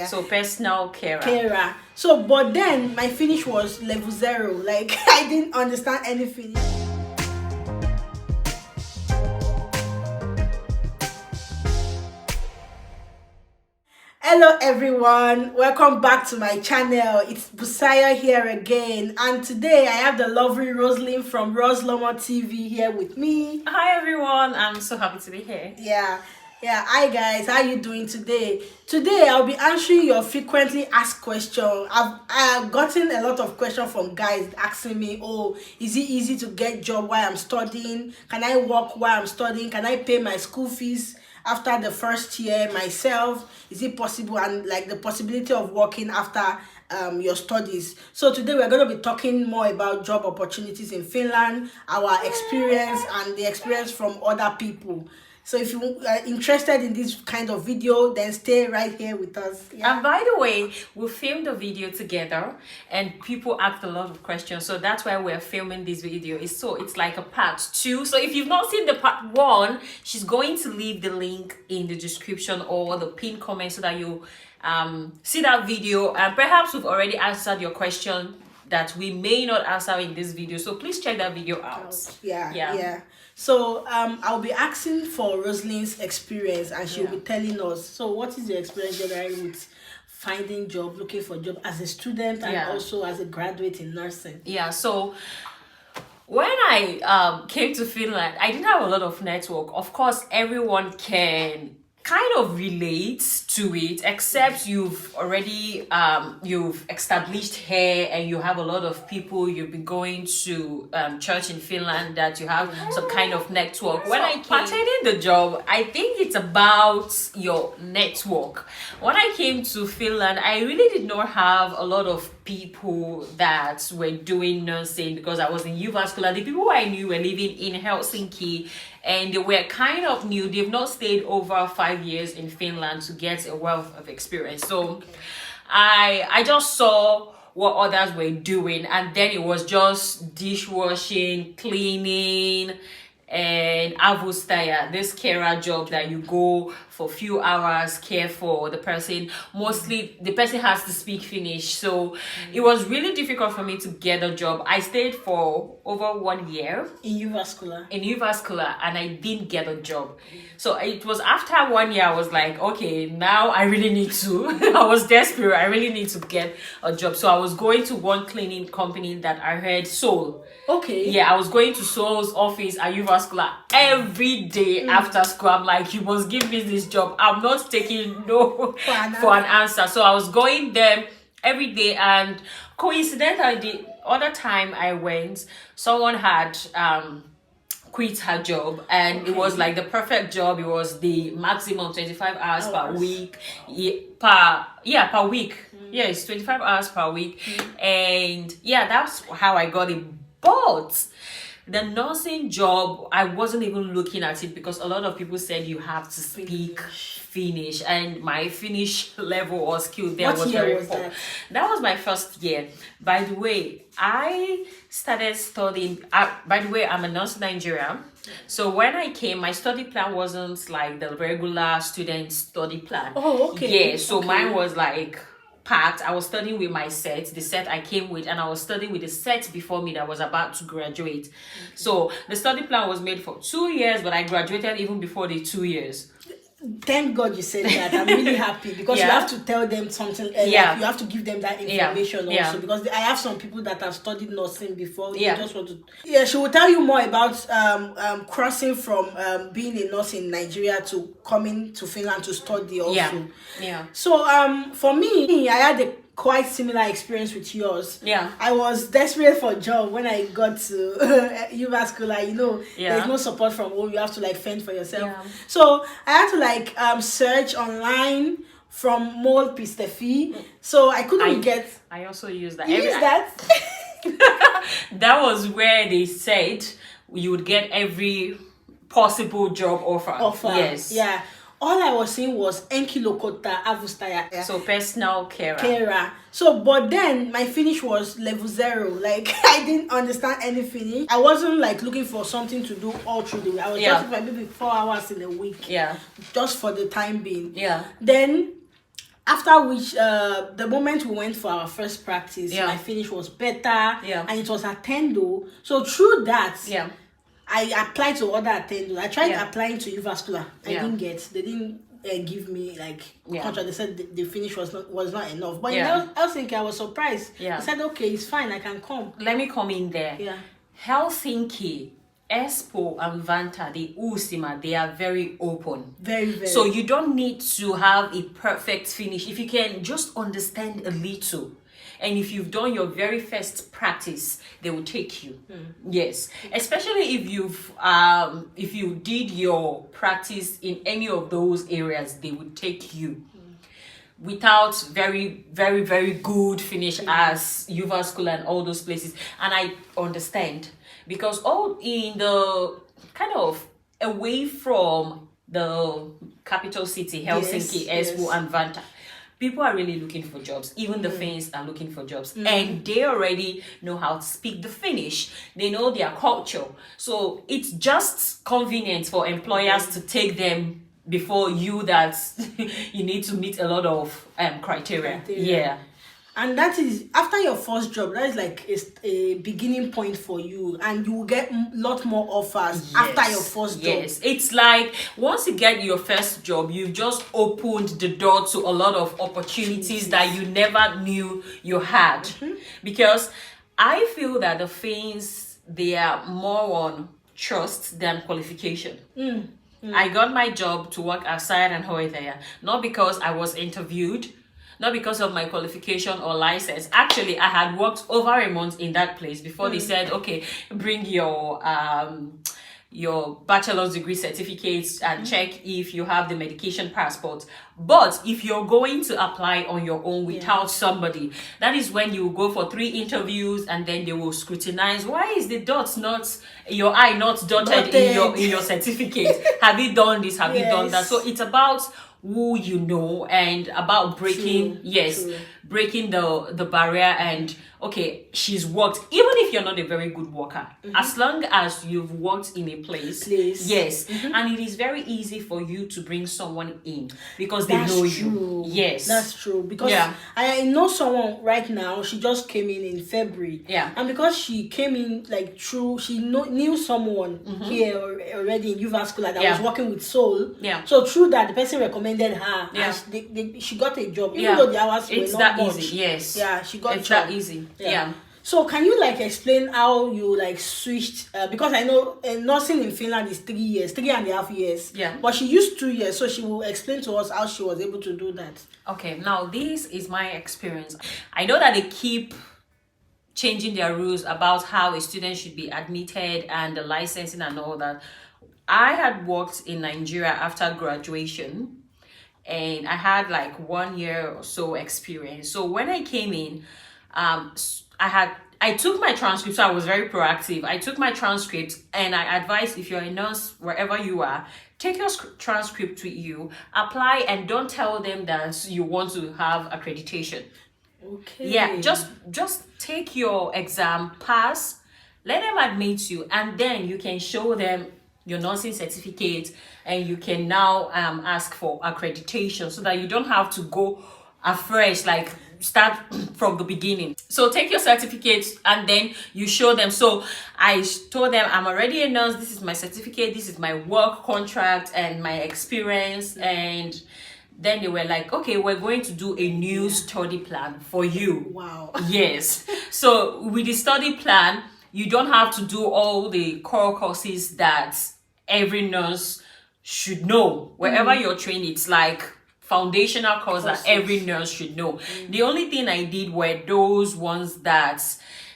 So personal carer. So, but then my finish was level 0. Like I didn't understand any finish. Hello everyone, welcome back to my channel. It's Busayo here again, and today I have the lovely Roseline from Roseline TV here with me. Hi everyone, I'm so happy to be here. Yeah, hi guys, how you doing today? Today I'll be answering your frequently asked question. I've gotten a lot of questions from guys asking me, oh, is it easy to get job while I'm studying? Can I work while I'm studying? Can I pay my school fees after the first year myself? Is it possible? And like the possibility of working after your studies. So today we're going to be talking more about job opportunities in Finland, our experience and the experience from other people. So if you are interested in this kind of video, then stay right here with us. And by the way, we filmed a video together and people asked a lot of questions. So that's why we're filming this video. It's like a part 2. So if you've not seen the part 1, she's going to leave the link in the description or the pinned comment so that you see that video. And perhaps we've already answered your question that we may not answer in this video. So please check that video out. Yeah. So I'll be asking for Roseline's experience and she'll be telling us. So what is your experience generally with finding job, looking for job as a student and also as a graduate in nursing? So when I came to Finland, I didn't have a lot of network. Of course, everyone can kind of relate to it, except you've already you've established here and you have a lot of people, you've been going to church in Finland, that you have some kind of network. When I pertaining the job, I think it's about your network. When I came to Finland, I really did not have a lot of people that were doing nursing because I was in Jyväskylä. The people I knew were living in Helsinki and they were kind of new. They've not stayed over 5 years in Finland to get a wealth of experience. So I just saw what others were doing, and then it was just dishwashing, cleaning, and avustaya, this carer job that you go for a few hours, care for the person. Mostly the person has to speak Finnish, so it was really difficult for me to get a job. I stayed for over 1 year in Jyväskylä and I didn't get a job. So it was after 1 year I was like, okay, now I really need to I was desperate. I really need to get a job. So I was going to one cleaning company that I heard Seoul. I was going to Seoul's office at Jyväskylä every day after school. I'm like, you must give me this job. I'm not taking no for an answer. So I was going there every day, and coincidentally the other time I went, someone had quit her job, and it was like the perfect job. It was the maximum 25 hours per week. Per week. It's 25 hours per week. And that's how I got it. But the nursing job, I wasn't even looking at it because a lot of people said you have to speak Finnish, and my Finnish level or skill there was very poor. That was my first year. By the way, I started studying. By the way, I'm a nurse in Nigeria. So when I came, my study plan wasn't like the regular student study plan. Mine was like packed. I was studying with my set, the set I came with, and I was studying with the set before me that was about to graduate. So the study plan was made for 2 years, but I graduated even before the 2 years. Thank God you said that. I'm really happy because you have to tell them something. You have to give them that information also, because I have some people that have studied nursing before. Just want to. She will tell you more about crossing from being a nurse in Nigeria to coming to Finland to study also. So for me, I had a quite similar experience with yours. I was desperate for a job when I got to Jyväskylä. There's no support from home. You have to like fend for yourself. So I had to like search online from Mol Pistefi. So I couldn't get. I also used that. You used that? That was where they said you would get every possible job offer. Yes. All I was saying was Enkilokota Avustaya. So personal carer. So, but then my Finnish was level 0. Like I didn't understand any Finnish. I wasn't like looking for something to do all through the week. I was just maybe 4 hours in a week. Just for the time being. Then After which, the moment we went for our first practice, my finish was better, and it was attendo. So through that, I applied to other attendo. I tried applying to Uvascular. I didn't get. They didn't give me like contract. They said the finish was not enough. But in Helsinki, I was surprised. They said, okay, it's fine, I can come. Let me come in there. Helsinki, Espoo and Vanta, the Uusima, they are very open. Very, very. So you don't need to have a perfect finish. If you can just understand a little, and if you've done your very first practice, they will take you. Yes, especially if you did your practice in any of those areas, they would take you. Without very, very, very good finish as Uvascular and all those places. And I understand, because all in the kind of away from the capital city, Helsinki, Espoo and Vanta, people are really looking for jobs. Even the Finns are looking for jobs. And they already know how to speak the Finnish. They know their culture. So it's just convenient for employers to take them before you, that you need to meet a lot of criteria. Yeah. And that is, after your first job, that is like a beginning point for you, and you will get a lot more offers after your first job. Yes, it's like once you get your first job, you've just opened the door to a lot of opportunities that you never knew you had. Because I feel that the Finns, they are more on trust than qualification. I got my job to work outside and there, not because I was interviewed, not because of my qualification or license. Actually, I had worked over a month in that place before they said, okay, bring your bachelor's degree certificates and check if you have the medication passport. But if you're going to apply on your own without somebody, that is when you go for 3 interviews, and then they will scrutinize, why is the dots not, your I not dotted in your certificate? Have you done this? Have you done that? So it's about who you know, and about breaking breaking the barrier. And okay, she's worked, even if you're not a very good worker, as long as you've worked in a place. And it is very easy for you to bring someone in because they know you. Yes, that's true. Because I know someone right now, she just came in February, and because she came in like she knew someone here already in Uvascular that was working with Soul. So through that, the person recommended her, and she got a job, even though the hours were not much. Easy. She got it's that easy. So can you like explain how you like switched, because I know nursing in Finland is 3.5 years, but she used 2 years, so she will explain to us how she was able to do that. Okay, now this is my experience. I know that they keep changing their rules about how a student should be admitted and the licensing and all that. I had worked in Nigeria after graduation, and I had like 1 year or so experience. So when I came in, I took my transcript, so I was very proactive. I took my transcript, and I advise, if you're a nurse, wherever you are, take your transcript with you, apply, and don't tell them that you want to have accreditation. Okay. Just take your exam, pass, let them admit you, and then you can show them your nursing certificate, and you can now ask for accreditation, so that you don't have to go afresh, like start from the beginning. So take your certificates, and then you show them. So I told them, I'm already a nurse, this is my certificate, this is my work contract and my experience. And then they were like, okay, we're going to do a new study plan for you. Wow. Yes. So with the study plan, you don't have to do all the core courses that every nurse should know. Wherever you're trained, it's like foundational course that every nurse should know. The only thing I did were those ones that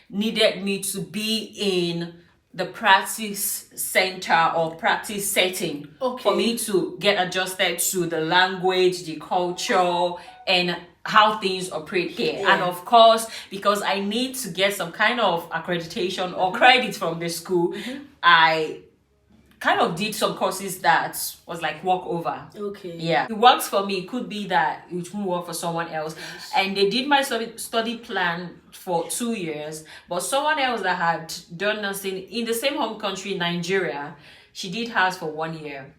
needed me to be in the practice center or practice setting for me to get adjusted to the language, the culture, and how things operate here. And of course, because I need to get some kind of accreditation or credit from the school, I kind of did some courses that was like walkover. It works for me. It could be that it won't work for someone else. And they did my study plan for 2 years, but someone else that had done nursing in the same home country, Nigeria, she did hers for 1 year.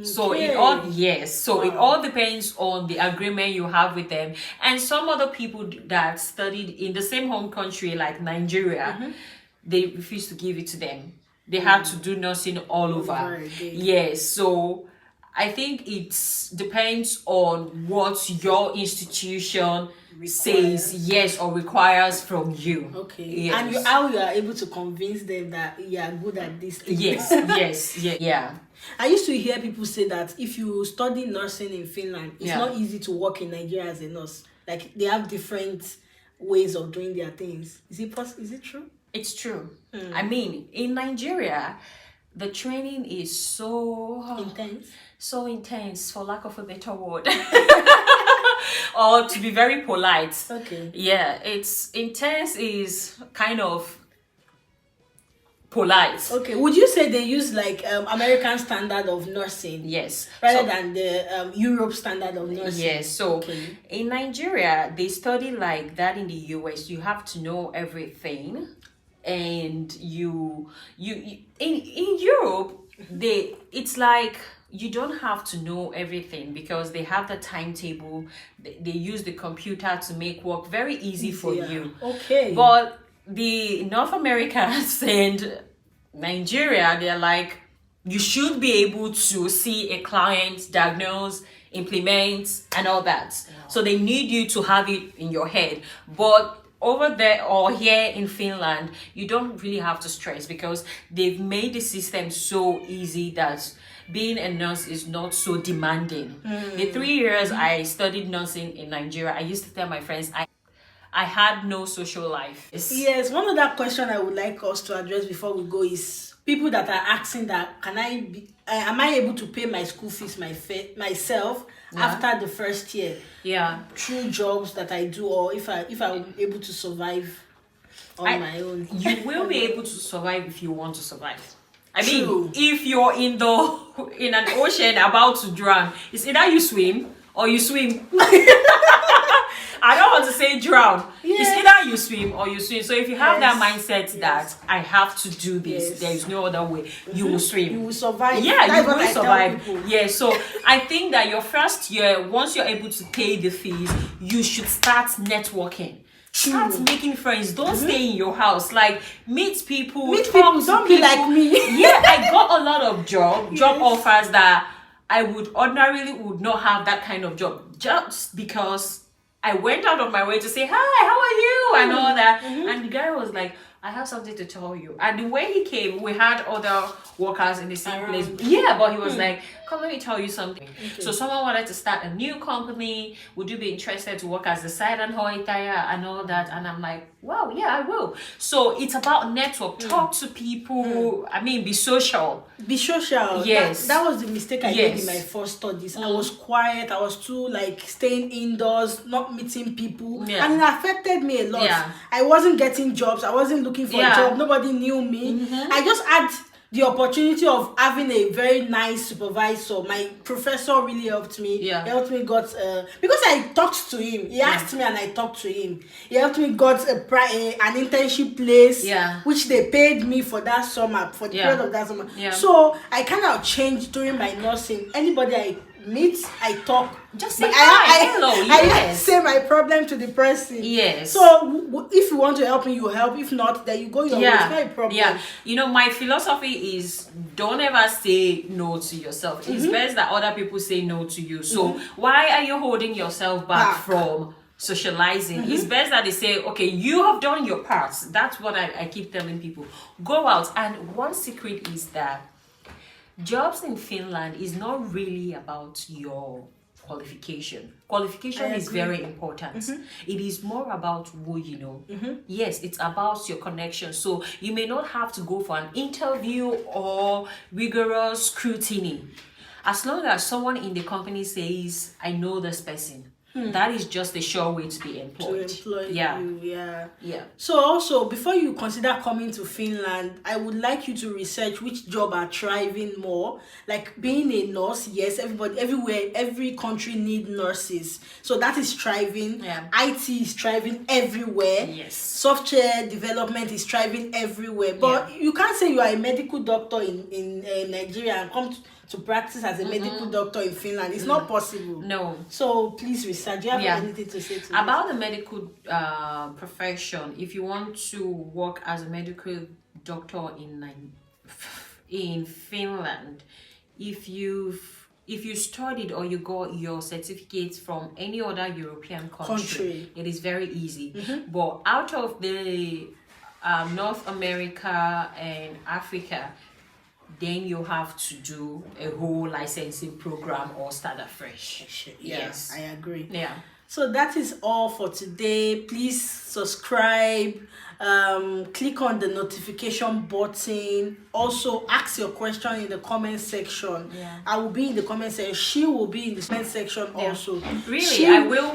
So it all depends on the agreement you have with them. And some other people that studied in the same home country like Nigeria, they refused to give it to them. They had to do nursing all over. Yes, so I think it depends on what your institution says yes or requires from you. Okay. Yes. And how you are able to convince them that you are good at this thing. Yes, yeah. I used to hear people say that if you study nursing in Finland, it's not easy to work in Nigeria as a nurse. Like they have different ways of doing their things. Is it true? It's true. I mean, in Nigeria, the training is so intense, for lack of a better word. Or to be very polite. Okay. Yeah, it's intense is kind of polite. Okay. Would you say they use like American standard of nursing? Yes. Rather than the Europe standard of nursing? Yes. So in Nigeria, they study like that. In the US, you have to know everything. And you in Europe, it's like you don't have to know everything because they have the timetable. They use the computer to make work very easy for you. Okay. But the North Americans and Nigeria, they're like, you should be able to see a client, diagnose, implement, and all that. So they need you to have it in your head. But over there or here in Finland, you don't really have to stress because they've made the system so easy that being a nurse is not so demanding. The 3 years I studied nursing in Nigeria, I used to tell my friends I had no social life. Yes, one other question I would like us to address before we go is people that are asking that am I able to pay my school fees myself after the first year? Through jobs that I do, or if I'm able to survive on my own. You will be able to survive if you want to survive. I mean, if you're in an ocean about to drown, it's either you swim or you swim. I don't want to say drown. It's either you swim or you swim. So if you have that mindset that I have to do this, there is no other way, you will swim. You will survive. Yeah, you will survive. Yeah, so I think that your first year, once you're able to pay the fees, you should start networking. Start making friends. Don't stay in your house. Like meet people. Don't be like me. Yeah, I got a lot of job offers that I would not have that kind of job just because I went out of my way to say, hi, how are you? And all that. And the guy was like, I have something to tell you. And the way he came, we had other workers in the same place. Yeah, but he was like, come, let me tell you something. Okay. So someone wanted to start a new company. Would you be interested to work as the side and hoitaya and all that? And I'm like, wow, yeah, I will. So it's about network. Talk to people. I mean, be social. Be social. Yes. That was the mistake I made in my first studies. I was quiet. I was too staying indoors, not meeting people. Yeah. And it affected me a lot. Yeah. I wasn't getting jobs. I wasn't looking for a job. Nobody knew me. I just had the opportunity of having a very nice supervisor. My professor really helped me. He helped me because I talked to him. He asked me and I talked to him. He helped me got an internship place, which they paid me for that summer, for the period of that summer. So I kind of changed during my nursing. Anybody I meet, I talk. Just say hello. I say my problem to the person. Yes. So if you want to help me, you help. If not, then you go your way. It's not a problem. Yeah. You know, my philosophy is don't ever say no to yourself. It's best that other people say no to you. So why are you holding yourself back from socializing? It's best that they say, okay, you have done your part. That's what I keep telling people. Go out. And one secret is that jobs in Finland is not really about your qualification. Qualification is very important. It is more about who you know. Yes, it's about your connection. So you may not have to go for an interview or rigorous scrutiny. As long as someone in the company says, I know this person, that is just a sure way to be employed. You. So also, before you consider coming to Finland, I would like you to research which job are thriving more. Like being a nurse, yes, every country need nurses. So that is thriving. IT is thriving everywhere. Yes. Software development is thriving everywhere. But you can't say you are a medical doctor in Nigeria and come to practice as a medical doctor in Finland. It's not possible. No. So please research. Do you have anything to say to about the medical profession? If you want to work as a medical doctor in Finland, if you studied or you got your certificates from any other European country, it is very easy. But out of the North America and Africa, then you have to do a whole licensing program or start afresh. Yes, I agree. Yeah. So that is all for today. Please subscribe. Click on the notification button. Also, ask your question in the comment section. I will be in the comment section. She will be in the comment section also. Really, I will.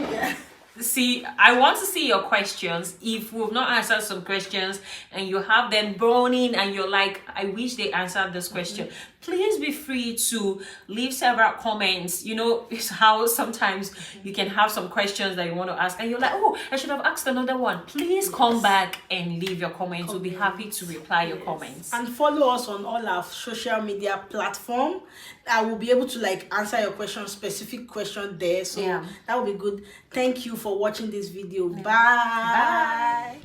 I want to see your questions. If we've not answered some questions and you have them burning and you're like, I wish they answered this question, please be free to leave several comments. You know, it's how sometimes you can have some questions that you want to ask and you're like, oh, I should have asked another one. Please come back and leave your comments. We'll be happy to reply your comments. And follow us on all our social media platform. I will be able to answer your question, specific question there. So that will be good. Thank you for watching this video. Bye.